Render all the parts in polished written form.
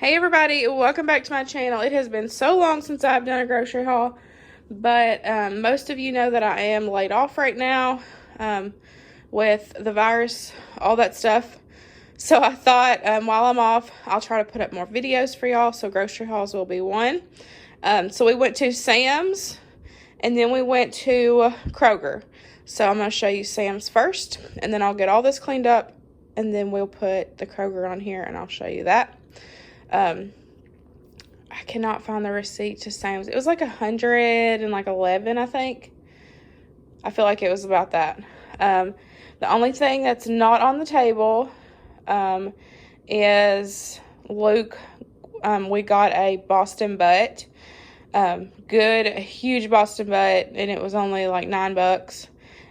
Hey everybody, welcome back to my channel. It has been so long since I've done a grocery haul, but most of you know that I am laid off right now with the virus, all that stuff. So I thought while I'm off, I'll try to put up more videos for y'all, so grocery hauls will be one. So we went to Sam's, and then we went to Kroger. So I'm going to show you Sam's first, and then I'll get all this cleaned up, and then we'll put the Kroger on here, and I'll show you that. I cannot find the receipt to Sam's. It was like 111, I think. I feel like it was about that. The only thing that's not on the table is Luke. We got a Boston butt. Good, a huge Boston butt, and it was only like $9.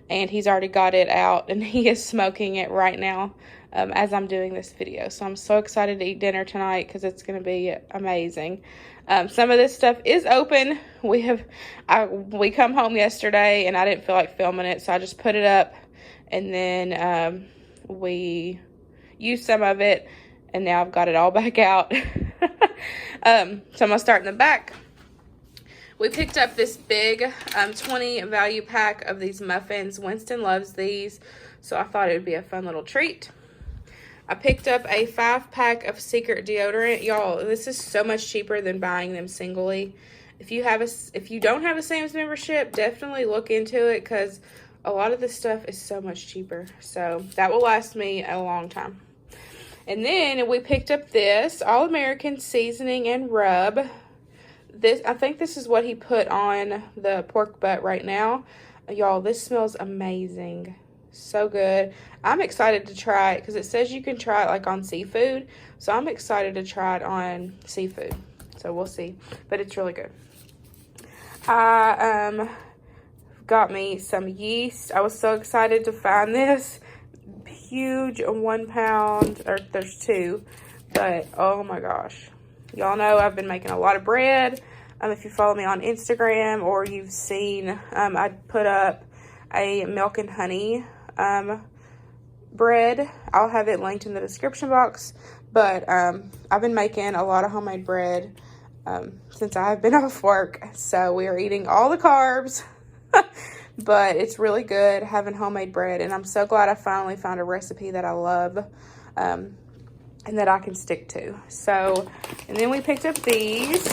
And he's already got it out, and he is smoking it right now as I'm doing this video. So I'm so excited to eat dinner tonight because it's going to be amazing. Some of this stuff is open. We come home yesterday, and I didn't feel like filming it, so I just put it up, and then we used some of it, and now I've got it all back out. So I'm going to start in the back. We picked up this big 20 value pack of these muffins. Winston loves these, so I thought it would be a fun little treat. I picked up a 5-pack of Secret deodorant. Y'all, this is so much cheaper than buying them singly. If you don't have a Sam's membership, definitely look into it because a lot of this stuff is so much cheaper. So that will last me a long time. And then we picked up this All-American seasoning and rub. I think this is what he put on the pork butt right now. Y'all, this smells amazing. So good. I'm excited to try it because it says you can try it like on seafood. So I'm excited to try it on seafood. So we'll see. But it's really good. I got me some yeast. I was so excited to find this. Huge 1 pound, or there's 2. But oh my gosh. Y'all know I've been making a lot of bread. If you follow me on Instagram or you've seen, I put up a milk and honey bread. I'll have it linked in the description box. But I've been making a lot of homemade bread since I have been off work. So we are eating all the carbs. But it's really good having homemade bread. And I'm so glad I finally found a recipe that I love. And that I can stick to. So, and then we picked up these.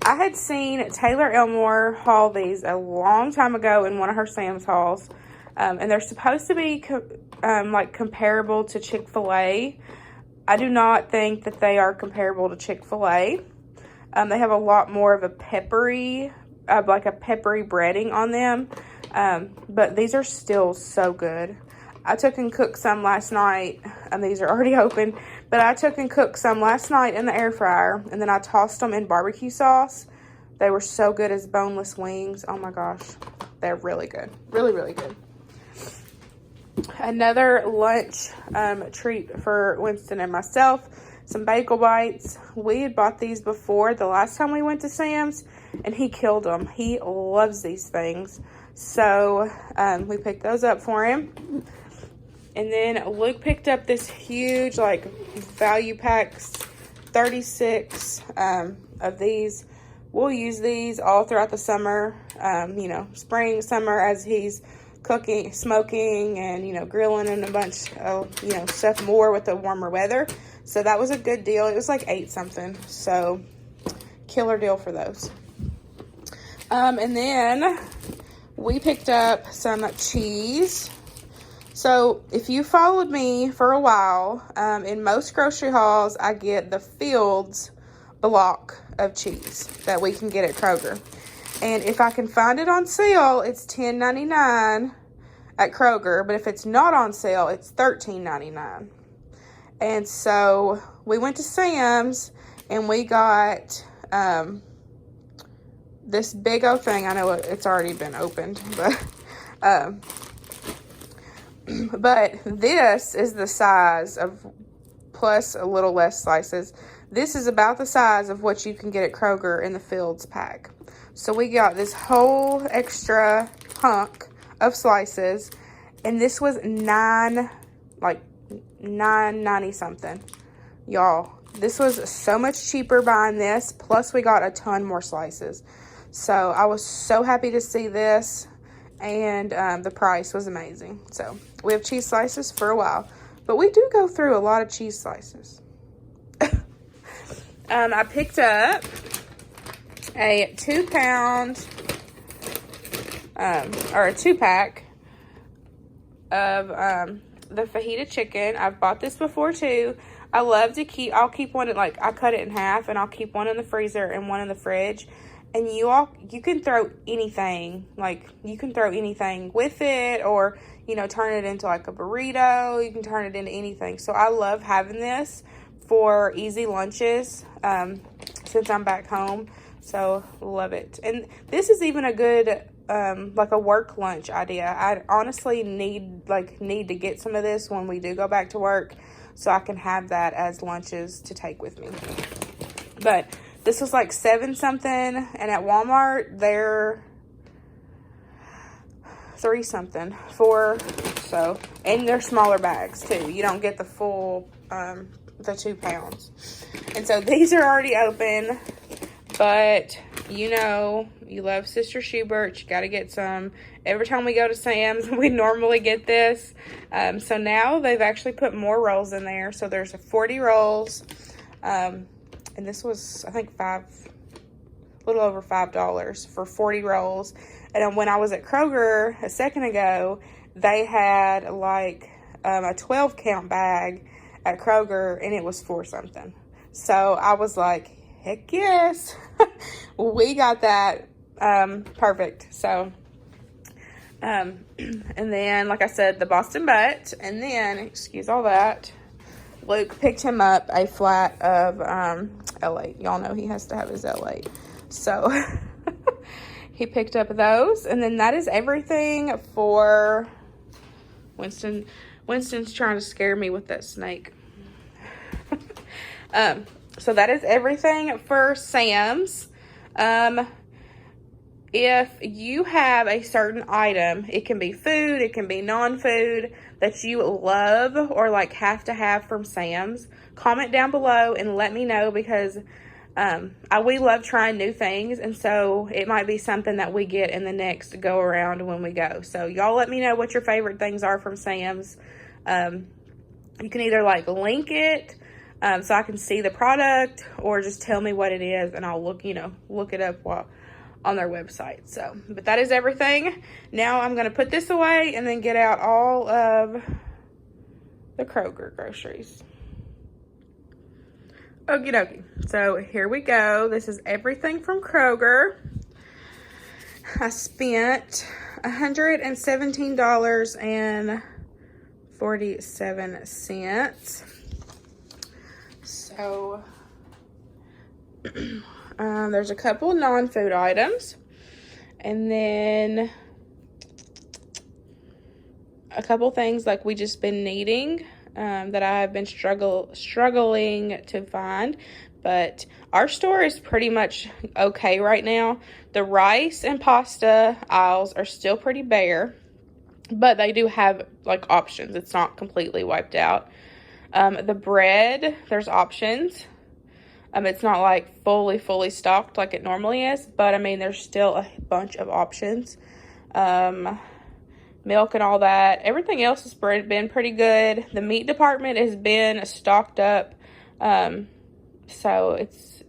I had seen Taylor Elmore haul these a long time ago in one of her Sam's hauls. And they're supposed to be like comparable to Chick-fil-A. I do not think that they are comparable to Chick-fil-A. They have a lot more of a peppery, like a peppery breading on them. But these are still so good. I took and cooked some last night, and these are already open, but I took and cooked some last night in the air fryer, and then I tossed them in barbecue sauce. They were so good as boneless wings. Oh my gosh, they're really good. Really, really good. Another lunch treat for Winston and myself, some bagel bites. We had bought these before the last time we went to Sam's, and he killed them. He loves these things. So we picked those up for him. And then Luke picked up this huge, like, value packs, 36 of these. We'll use these all throughout the summer, you know, spring, summer, as he's cooking, smoking, and, you know, grilling and a bunch of, you know, stuff more with the warmer weather. So that was a good deal. It was like 8 something. So killer deal for those. And then we picked up some cheese. So if you followed me for a while, in most grocery hauls, I get the Fields block of cheese that we can get at Kroger. And if I can find it on sale, it's $10.99 at Kroger. But if it's not on sale, it's $13.99. And so we went to Sam's and we got this big old thing. I know it's already been opened, but this is the size of, plus a little less slices. This is about the size of what you can get at Kroger in the Fields pack. So we got this whole extra hunk of slices, and this was $9.90 something. Y'all, This was so much cheaper buying this, plus we got a ton more slices. So I was so happy to see this, and the price was amazing. So we have cheese slices for a while, but we do go through a lot of cheese slices. I picked up a 2-pound, or a 2-pack of the fajita chicken. I've bought this before too. I love to I'll keep one, like, I cut it in half, and I'll keep one in the freezer and one in the fridge. And you can throw anything, like, you can throw anything with it, or, you know, turn it into like a burrito. You can turn it into anything. So I love having this for easy lunches, since I'm back home. So love it. And this is even a good, like a work lunch idea. I honestly need to get some of this when we do go back to work, so I can have that as lunches to take with me. But this was like $7 something, and at Walmart they're $3 something for, so, and they're smaller bags too. You don't get the full, the 2 pounds. And so these are already open, but you know, you love Sister Schubert, you got to get some. Every time we go to Sam's, we normally get this. So now they've actually put more rolls in there. So there's 40 rolls. And this was, I think, a little over $5 for 40 rolls. And when I was at Kroger a second ago, they had like a 12 count bag at Kroger, and it was $4 something. So I was like, heck yes, we got that. Perfect. So, and then, like I said, the Boston butt, and then, excuse all that, Luke picked him up a flat of L8. Y'all know he has to have his L8. So he picked up those, and then that is everything for Winston. Winston's trying to scare me with that snake. So that is everything for Sam's. If you have a certain item, it can be food, it can be non-food, that you love or like have to have from Sam's, comment down below and let me know, because we love trying new things, and so it might be something that we get in the next go around when we go. So y'all let me know what your favorite things are from Sam's. You can either like link it so I can see the product, or just tell me what it is and I'll look it up on their website. So, but that is everything. Now I'm going to put this away and then get out all of the Kroger groceries. Okie dokie. So here we go. This is everything from Kroger. I spent $117.47. So there's a couple non-food items, and then a couple things like we just been needing that I have been struggling to find, but our store is pretty much okay right now. The rice and pasta aisles are still pretty bare, but they do have like options. It's not completely wiped out. The bread, there's options. It's not like fully stocked like it normally is, but I mean, there's still a bunch of options. Milk and all that. Everything else has been pretty good. The meat department has been stocked up. So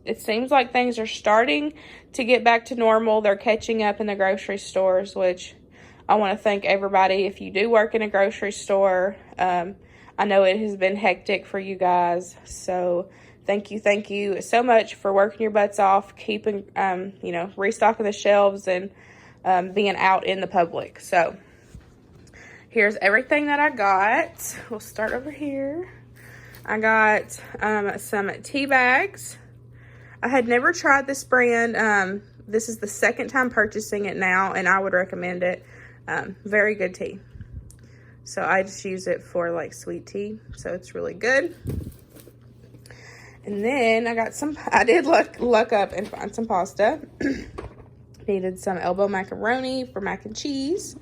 it seems like things are starting to get back to normal. They're catching up in the grocery stores, which I want to thank everybody. If you do work in a grocery store, I know it has been hectic for you guys. So thank you so much for working your butts off, keeping, restocking the shelves and being out in the public. So here's everything that I got. We'll start over here. I got some tea bags. I had never tried this brand. This is the second time purchasing it now, and I would recommend it. Very good tea. So I just use it for like sweet tea. So it's really good. And then I got I did look up and find some pasta. Needed some elbow macaroni for mac and cheese.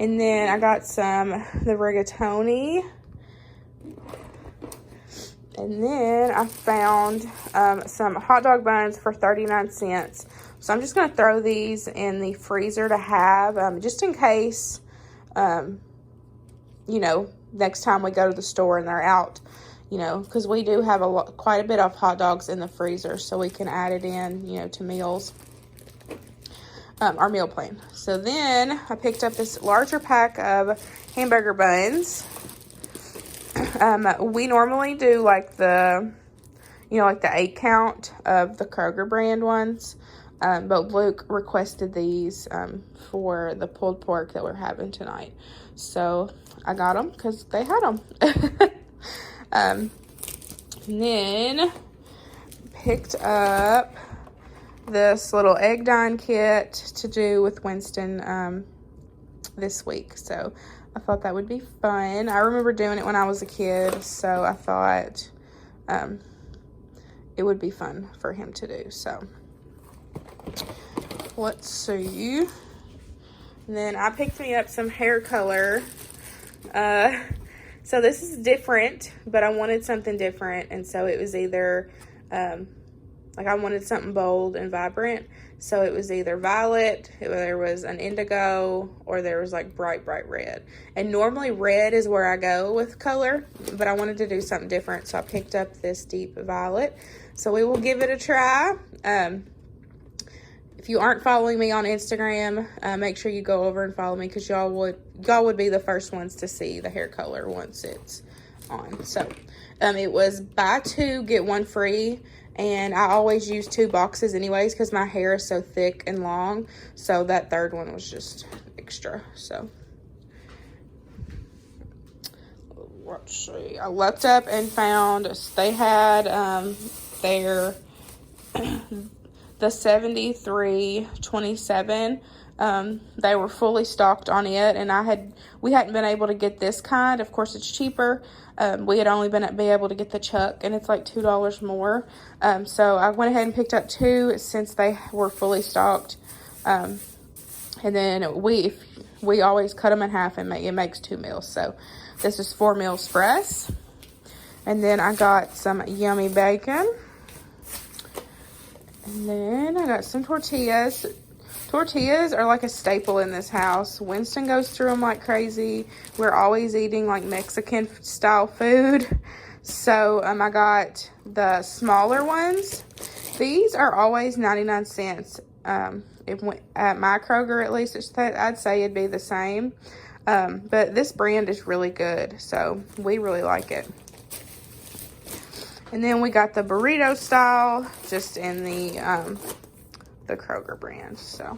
And then I got the rigatoni. And then I found some hot dog buns for 39 cents. So I'm just going to throw these in the freezer to have, just in case, you know, next time we go to the store and they're out, you know, because we do have quite a bit of hot dogs in the freezer, so we can add it in, you know, to meals, our meal plan. So then I picked up this larger pack of hamburger buns. We normally do like the, you know, like the 8 count of the Kroger brand ones. But Luke requested these for the pulled pork that we're having tonight. So I got them because they had them. And then picked up this little egg dye kit to do with Winston this week. So I thought that would be fun. I remember doing it when I was a kid, so I thought it would be fun for him to do. So let's see. And then I picked me up some hair color. So this is different, but I wanted something different, and so it was either like I wanted something bold and vibrant. So it was either violet, there was an indigo, or there was like bright red. And normally red is where I go with color, but I wanted to do something different, so I picked up this deep violet. So we will give it a try. If you aren't following me on Instagram, make sure you go over and follow me, because y'all would be the first ones to see the hair color once it's on. So it was buy 2 get 1 free. And I always use 2 boxes anyways because my hair is so thick and long. So that third one was just extra. So let's see. I looked up and found they had their the 7327. They were fully stocked on it, and we hadn't been able to get this kind. Of course, it's cheaper. We had only been able to get the Chuck, and it's like $2 more. So I went ahead and picked up 2 since they were fully stocked. And then we always cut them in half, and it makes 2 meals. So this is 4 meals for us. And then I got some yummy bacon. And then I got some tortillas. Tortillas are like a staple in this house. Winston goes through them like crazy. We're always eating like Mexican style food. So I got the smaller ones. These are always 99 cents. At my Kroger, at least, I'd say it'd be the same. But this brand is really good, so we really like it. And then we got the burrito style, just in the Kroger brand. So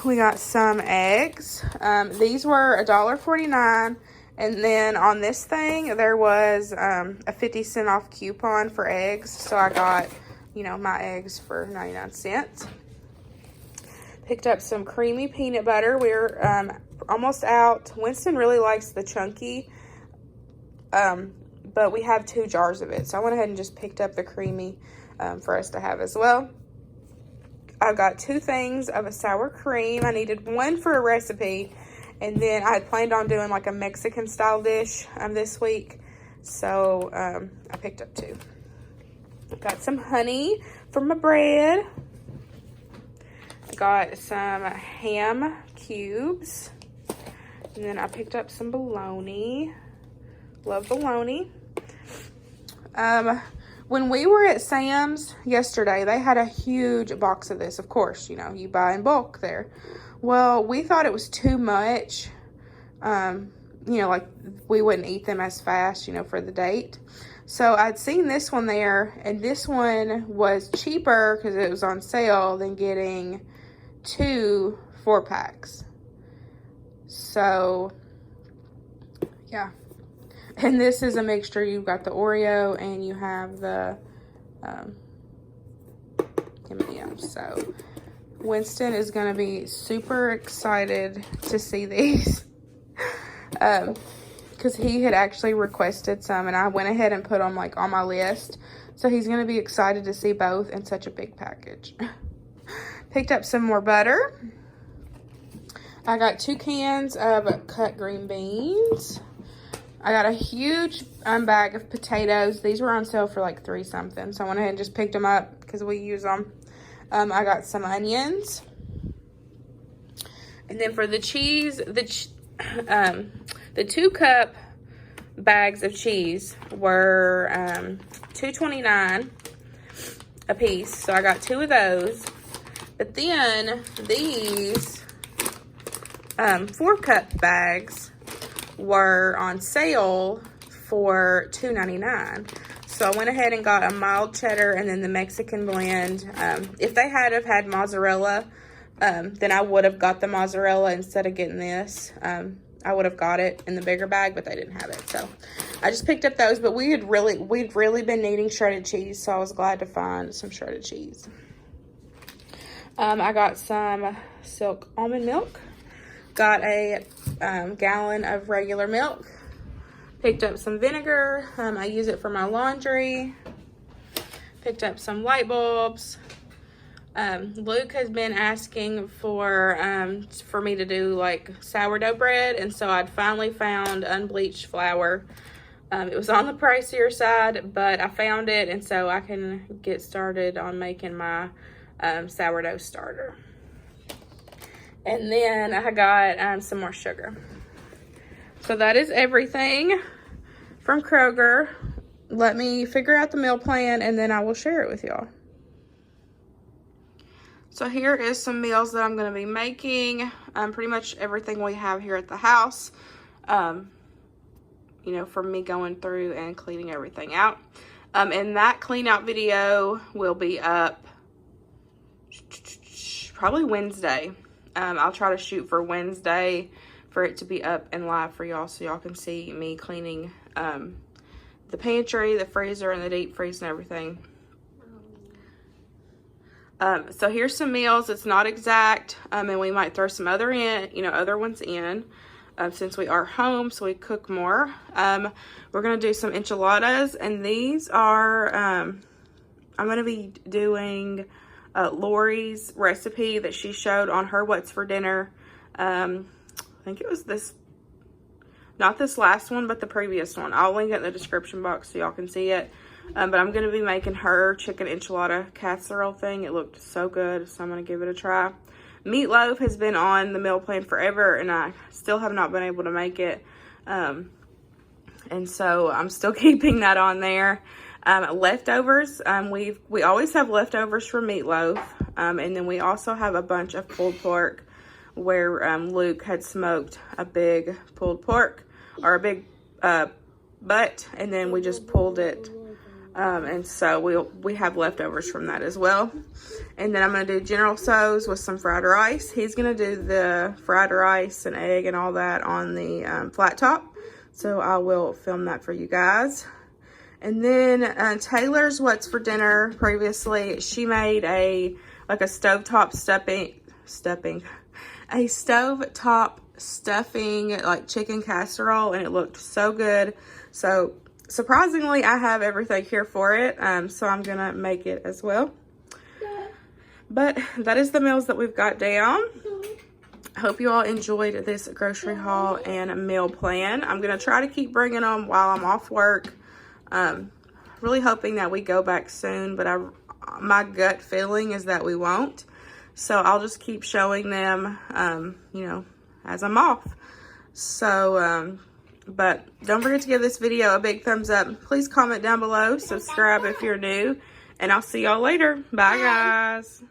we got some eggs. These were $1.49, and then on this thing there was a 50-cent off coupon for eggs, so I got, you know, my eggs for 99 cents. Picked up some creamy peanut butter. We're almost out. Winston really likes the chunky, but we have 2 jars of it, so I went ahead and just picked up the creamy for us to have as well. I got 2 things of a sour cream. I needed 1 for a recipe, and then I had planned on doing like a Mexican style dish this week, so I picked up 2. Got some honey for my bread. I got some ham cubes, and then I picked up some bologna. Love bologna. When we were at Sam's yesterday, they had a huge box of this. Of course, you know, you buy in bulk there. Well, we thought it was too much. You know, like we wouldn't eat them as fast, you know, for the date. So I'd seen this one there, and this one was cheaper because it was on sale than getting 2 4-packs. So, yeah. And this is a mixture. You've got the Oreo and you have the M&M's. So Winston is going to be super excited to see these. Because he had actually requested some, and I went ahead and put them like on my list. So he's going to be excited to see both in such a big package. Picked up some more butter. I got 2 cans of cut green beans. I got a huge bag of potatoes. These were on sale for like $3 something. So I went ahead and just picked them up because we use them. I got some onions. And then for the cheese, the 2-cup bags of cheese were $2.29 a piece. So I got 2 of those. But then these 4-cup bags were on sale for $2.99. So I went ahead and got a mild cheddar and then the Mexican blend. If they had have had mozzarella, then I would have got the mozzarella instead of getting this. I would have got it in the bigger bag, but they didn't have it. So I just picked up those, but we'd really been needing shredded cheese, so I was glad to find some shredded cheese. I got some Silk almond milk. Got a gallon of regular milk. Picked up some vinegar. I use it for my laundry. Picked up some light bulbs. Luke has been asking for me to do like sourdough bread, and so I'd finally found unbleached flour. It was on the pricier side, but I found it, and so I can get started on making my sourdough starter. And then I got some more sugar. So that is everything from Kroger. Let me figure out the meal plan, and then I will share it with y'all. So here is some meals that I'm going to be making. Pretty much everything we have here at the house. You know, from me going through and cleaning everything out. And that clean out video will be up probably Wednesday. I'll try to shoot for Wednesday for it to be up and live for y'all, so y'all can see me cleaning the pantry, the freezer, and the deep freeze and everything. So here's some meals. It's not exact, and we might throw some other ones in since we are home, so we cook more. We're gonna do some enchiladas, and these are I'm gonna be doing Lori's recipe that she showed on her What's for Dinner. I think it was this, not this last one, but the previous one. I'll link it in the description box so y'all can see it. But I'm going to be making her chicken enchilada casserole thing. It looked so good, so I'm going to give it a try. Meatloaf has been on the meal plan forever, and I still have not been able to make it. And so I'm still keeping that on there. Leftovers, we always have leftovers for meatloaf. And then we also have a bunch of pulled pork where Luke had smoked a big pulled pork, or a big butt, and then we just pulled it. And so we have leftovers from that as well. And then I'm going to do General Tso's with some fried rice. He's going to do the fried rice and egg and all that on the flat top. So I will film that for you guys. And then Taylor's What's for Dinner previously, she made a stovetop stuffing like chicken casserole, and it looked so good. So surprisingly, I have everything here for it, so I'm gonna make it as well. But that is the meals that we've got down. I hope you all enjoyed this grocery haul and meal plan. I'm gonna try to keep bringing them while I'm off work. Really hoping that we go back soon, but my gut feeling is that we won't. So I'll just keep showing them, as I'm off. So, but don't forget to give this video a big thumbs up. Please comment down below, subscribe if you're new, and I'll see y'all later. Bye, guys.